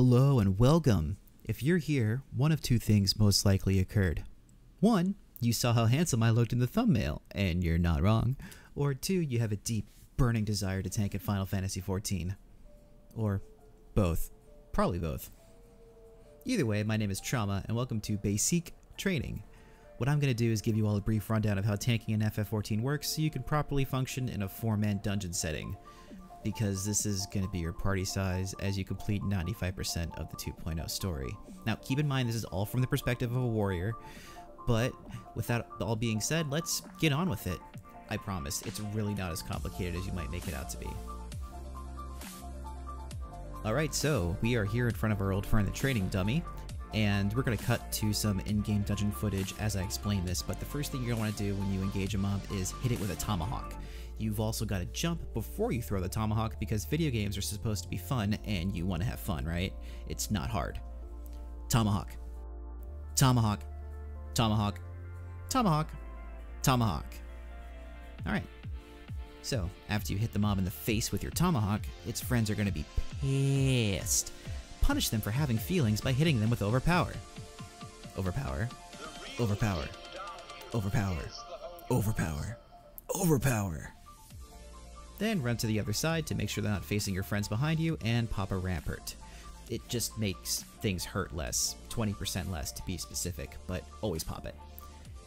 Hello and welcome. If you're here, one of two things most likely occurred. One, you saw how handsome I looked in the thumbnail, and you're not wrong. Or two, you have a deep, burning desire to tank at Final Fantasy XIV. Or both. Probably both. Either way, my name is Trauma, and welcome to Basique Training. What I'm going to do is give you all a brief rundown of how tanking in FF14 works so you can properly function in a 4-man dungeon setting. Because this is going to be your party size as you complete 95% of the 2.0 story. Now, keep in mind this is all from the perspective of a warrior, but with that all being said, let's get on with it. I promise, it's really not as complicated as you might make it out to be. Alright, so we are here in front of our old friend the training dummy, and we're going to cut to some in-game dungeon footage as I explain this, but the first thing you're going to want to do when you engage a mob is hit it with a tomahawk. You've also got to jump before you throw the tomahawk because video games are supposed to be fun and you want to have fun, right? It's not hard. Tomahawk. Tomahawk. Tomahawk. Tomahawk. Tomahawk. Alright. So, after you hit the mob in the face with your tomahawk, its friends are going to be pissed. Punish them for having feelings by hitting them with overpower. Overpower. Overpower. Overpower. Overpower. Overpower. Then run to the other side to make sure they're not facing your friends behind you and pop a rampart. It just makes things hurt less, 20% less to be specific, but always pop it.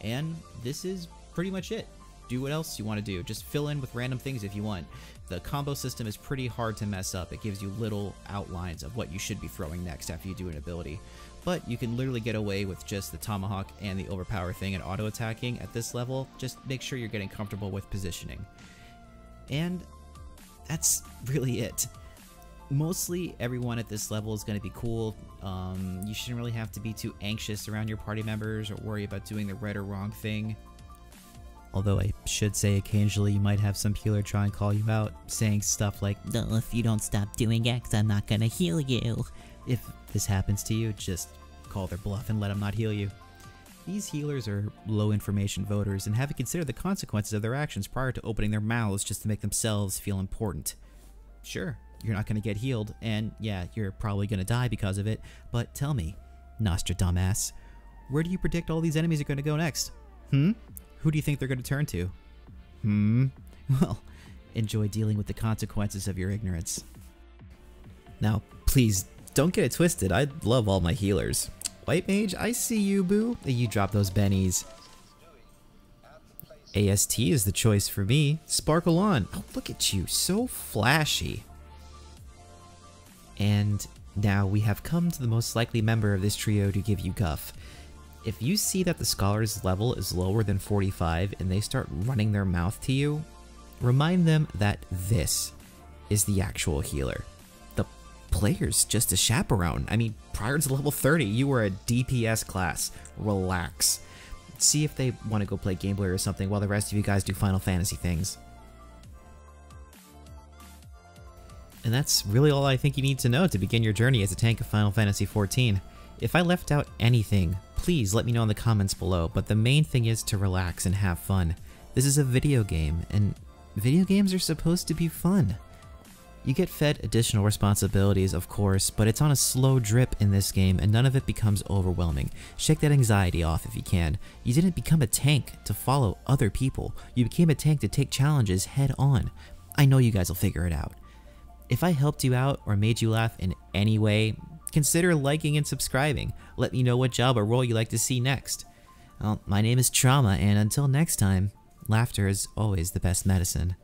And this is pretty much it. Do what else you want to do. Just fill in with random things if you want. The combo system is pretty hard to mess up. It gives you little outlines of what you should be throwing next after you do an ability. But you can literally get away with just the tomahawk and the overpower thing and auto attacking at this level. Just make sure you're getting comfortable with positioning. And that's really it. Mostly everyone at this level is going to be cool. You shouldn't really have to be too anxious around your party members or worry about doing the right or wrong thing. Although I should say occasionally you might have some healer try and call you out, saying stuff like, "No, if you don't stop doing X, I'm not gonna heal you." If this happens to you, just call their bluff and let them not heal you. These healers are low information voters and haven't considered the consequences of their actions prior to opening their mouths just to make themselves feel important. Sure, you're not gonna get healed, and yeah, you're probably gonna die because of it, but tell me, Nostradamus, where do you predict all these enemies are gonna go next? Who do you think they're going to turn to? Well, enjoy dealing with the consequences of your ignorance. Now, please, don't get it twisted. I love all my healers. White Mage, I see you, boo. You drop those bennies. AST is the choice for me. Sparkle on. Oh, look at you. So flashy. And now we have come to the most likely member of this trio to give you guff. If you see that the scholar's level is lower than 45 and they start running their mouth to you, remind them that this is the actual healer. The player's just a chaperone. I mean, prior to level 30, you were a DPS class. Relax. See if they want to go play gameplay or something while the rest of you guys do Final Fantasy things. And that's really all I think you need to know to begin your journey as a tank of Final Fantasy XIV. If I left out anything, please let me know in the comments below, but the main thing is to relax and have fun. This is a video game, and video games are supposed to be fun. You get fed additional responsibilities, of course, but it's on a slow drip in this game, and none of it becomes overwhelming. Shake that anxiety off if you can. You didn't become a tank to follow other people. You became a tank to take challenges head on. I know you guys will figure it out. If I helped you out or made you laugh in any way, consider liking and subscribing. Let me know what job or role you'd like to see next. Well, my name is Trauma, and until next time, laughter is always the best medicine.